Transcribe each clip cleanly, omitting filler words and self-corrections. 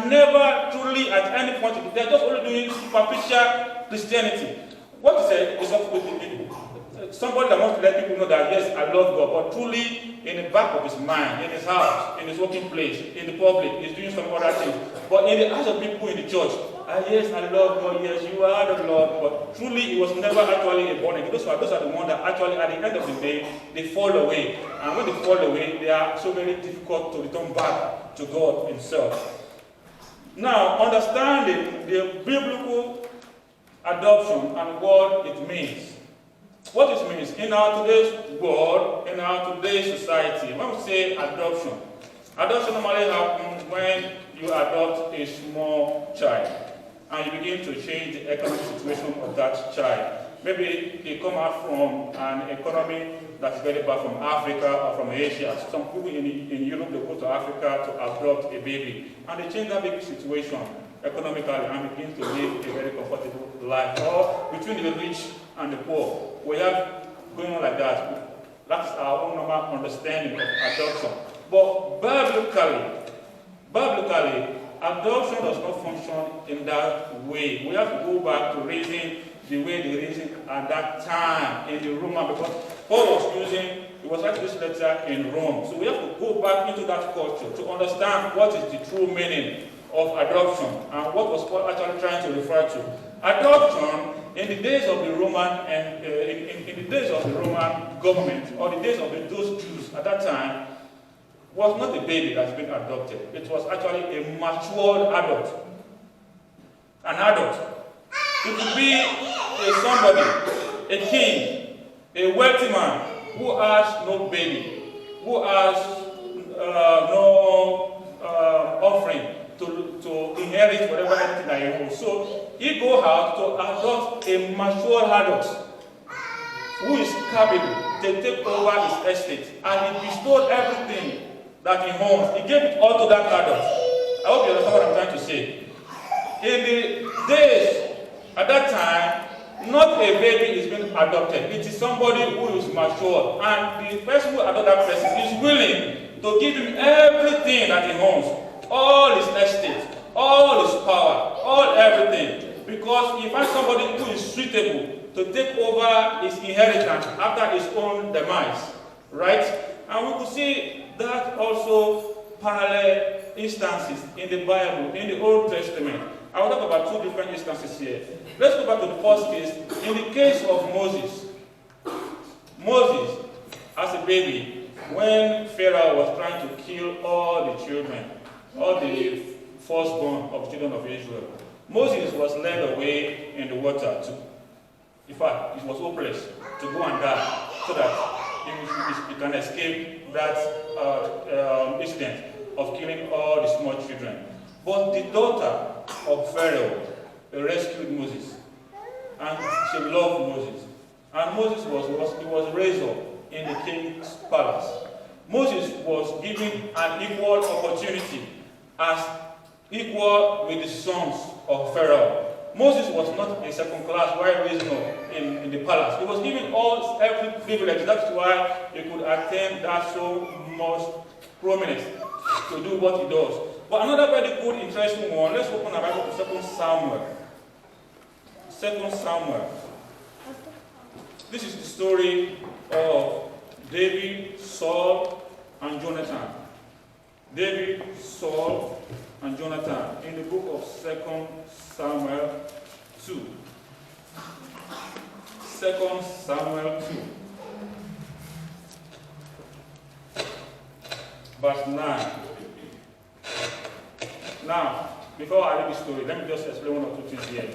are never truly at any point, they're just only doing superficial Christianity. What is somebody that wants to let people know that, yes, I love God, but truly in the back of his mind, in his house, in his working place, in the public, he's doing some other things. But in the eyes of people in the church, yes, I love God, yes, you are the Lord, but truly he was never actually a born again. Those are the ones that actually at the end of the day, they fall away. And when they fall away, they are so very difficult to return back to God himself. Now, understanding the biblical adoption and what it means. What it means in our today's world, in our today's society, when we say adoption normally happens when you adopt a small child and you begin to change the economic situation of that child. Maybe they come out from an economy that's very bad from Africa or from Asia. Some people in Europe, they go to Africa to adopt a baby. And they change that baby situation economically and begin to live a very comfortable life. Or between the rich and the poor. We have going on like that. That's our own normal understanding of adoption. But biblically, adoption does not function in that way. We have to go back to raising the way they raised at that time in the Roman, because Paul was writing this letter in Rome. So we have to go back into that culture to understand what is the true meaning of adoption and what was Paul actually trying to refer to. Adoption in the days of the Roman and in the days of the Roman government or the days of those Jews at that time was not a baby that's been adopted. It was actually a matured adult. An adult. It could be somebody, a king, a wealthy man who has no baby, who has no offering to inherit whatever anything that he owns. So he goes out to adopt a mature adult who is capable to take over his estate, and he bestowed everything that he owns. He gave it all to that adult. I hope you understand what I'm trying to say. In the days at that time, not a baby is being adopted. It is somebody who is mature, and the person who adopts that person is willing to give him everything that he owns. All his estate, all his power, all everything. Because he finds somebody who is suitable to take over his inheritance after his own demise. Right? And we could see that also parallel instances in the Bible, in the Old Testament. I will talk about two different instances here. Let's go back to the first case. In the case of Moses. Moses, as a baby, when Pharaoh was trying to kill all the children, all the firstborn of the children of Israel, Moses was led away in the water. In fact, it was hopeless to go and die so that he can escape that incident of killing all the small children. But the daughter of Pharaoh rescued Moses, and she loved Moses. And Moses was raised up in the king's palace. Moses was given an equal opportunity as equal with the sons of Pharaoh. Moses was not a second class while raising up in the palace. He was given every privilege. That's why he could attain that so much prominence to do what he does. But another very good, interesting one, let's open our Bible to 2 Samuel. 2 Samuel. This is the story of David, Saul, and Jonathan. David, Saul, and Jonathan in the book of 2 Samuel 2. 2 Samuel 2. Verse 9. Now, before I read the story, let me just explain one or two things here.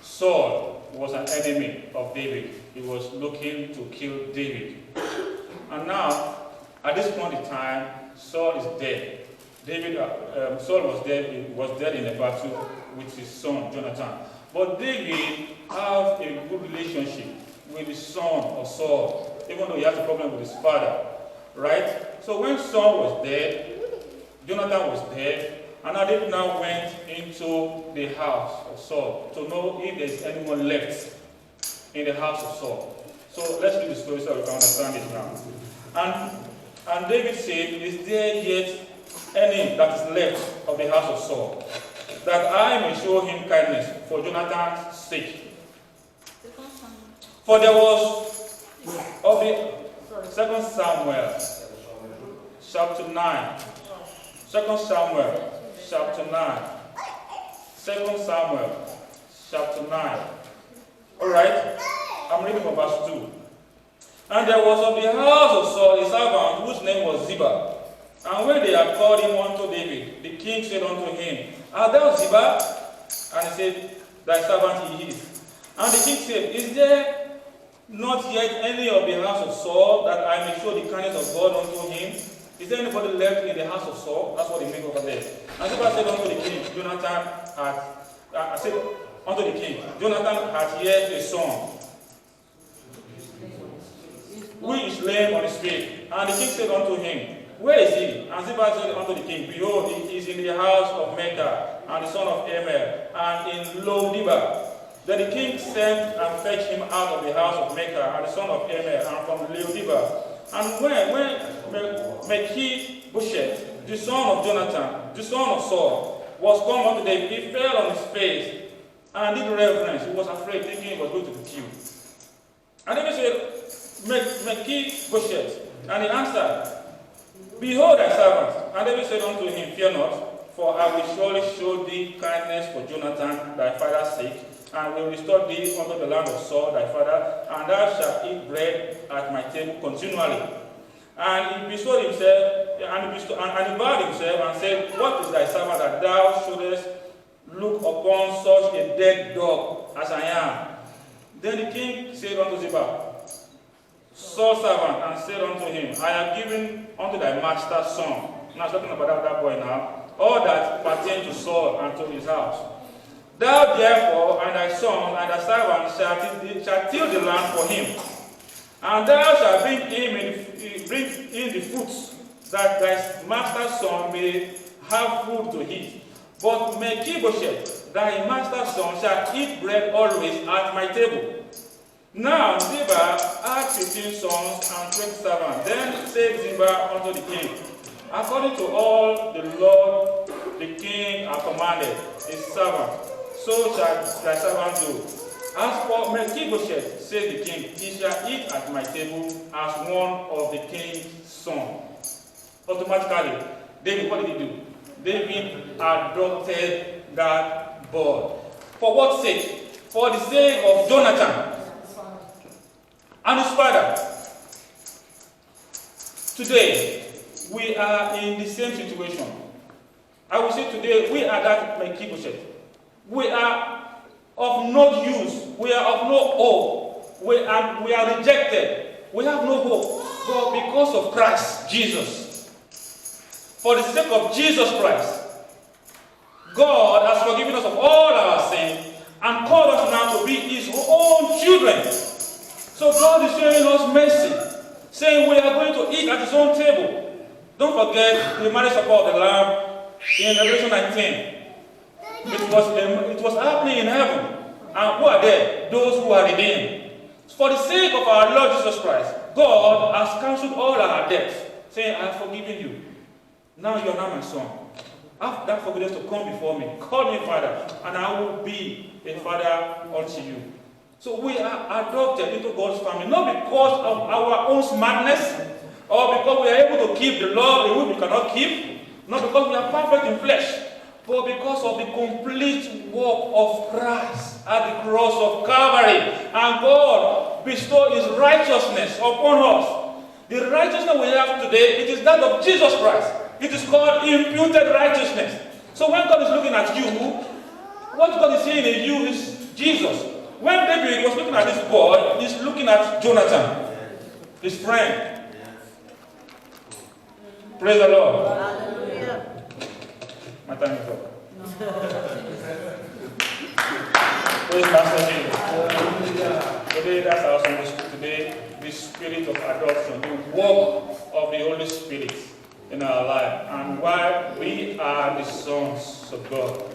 Saul was an enemy of David. He was looking to kill David. And now, at this point in time, Saul is dead. Saul was dead in a battle with his son Jonathan. But David had a good relationship with the son of Saul, even though he had a problem with his father. Right? So when Saul was dead, Jonathan was dead, and now David now went into the house of Saul to know if there's anyone left in the house of Saul. So let's read the story so we can understand it now. And David said, "Is there yet any that is left of the house of Saul, that I may show him kindness for Jonathan's sake. For there was of the 2 Samuel chapter 9. 2 Samuel chapter 9. 2 Samuel chapter 9. Alright, I'm reading from verse 2. And there was of the house of Saul a servant whose name was Ziba. And when they had called him unto David, the king said unto him, Art thou Ziba? And he said, Thy servant he is. And the king said, Is there not yet any of the house of Saul, that I may show the kindness of God unto him? Is there anybody left in the house of Saul? That's what they make over there. And Ziba said unto the king, Jonathan had yet a son, which is lame on his feet. And the king said unto him, Where is he? And Ziba said unto the king, Behold, he is in the house of Micah, and the son of Amer, and in Lo-debar. Then the king sent and fetched him out of the house of Micah, and the son of Amer, and from Lo-debar. And when Mephibosheth, the son of Jonathan, the son of Saul, was come unto David, he fell on his face and did reverence. He was afraid, thinking he was going to be killed. And David said, Mephibosheth, and he answered, Behold thy servant. And David said unto him, Fear not, for I will surely show thee kindness for Jonathan thy father's sake, and will restore thee unto the land of Saul thy father, and thou shalt eat bread at my table continually. And he bestowed himself, and he bowed himself, and said, What is thy servant that thou shouldest look upon such a dead dog as I am? Then the king said unto Ziba, Saul's servant, and said unto him, I have given unto thy master's son. Now talking about that boy now, all that pertain to Saul and to his house. Thou therefore and thy son and thy servant shall till the land for him, and thou shalt bring in the fruits, that thy master's son may have food to eat. But Mephibosheth, thy master's son, shall eat bread always at my table. Now Ziba had 15 sons and 20 servants. Then said Ziba unto the king, According to all the Lord the king hath commanded his servant, so shall thy servant do. As for Mephibosheth, said the king, he shall eat at my table as one of the king's sons. Automatically, David, what did he do? David adopted that boy. For what sake? For the sake of Jonathan and his father. Today, we are in the same situation. I will say today, we are that Mephibosheth. We are of no use. We are of no hope. We are rejected. We have no hope. But because of Christ Jesus, for the sake of Jesus Christ, God has forgiven us of all our sins and called us now to be his own children. So God is showing us mercy, saying we are going to eat at his own table. Don't forget the marriage supper of the Lamb in Revelation 19. It was happening in heaven. And who are there? Those who are redeemed. For the sake of our Lord Jesus Christ, God has cancelled all our debts, saying, I have forgiven you. Now you are now my son. Have that forgiveness to come before me. Call me Father, and I will be a father unto you. So we are adopted into God's family, not because of our own smartness, or because we are able to keep the law which we cannot keep, not because we are perfect in flesh, but because of the complete work of Christ at the cross of Calvary. And God bestowed his righteousness upon us. The righteousness we have today, it is that of Jesus Christ. It is called imputed righteousness. So when God is looking at you, what God is seeing in you is Jesus. When David was looking at this boy, he's looking at Jonathan, his friend. Praise the Lord. Hallelujah. My time is up. Praise Master Jesus. Today, that's our Sunday school. Today, the spirit of adoption, the work of the Holy Spirit in our life, and why we are the sons of God.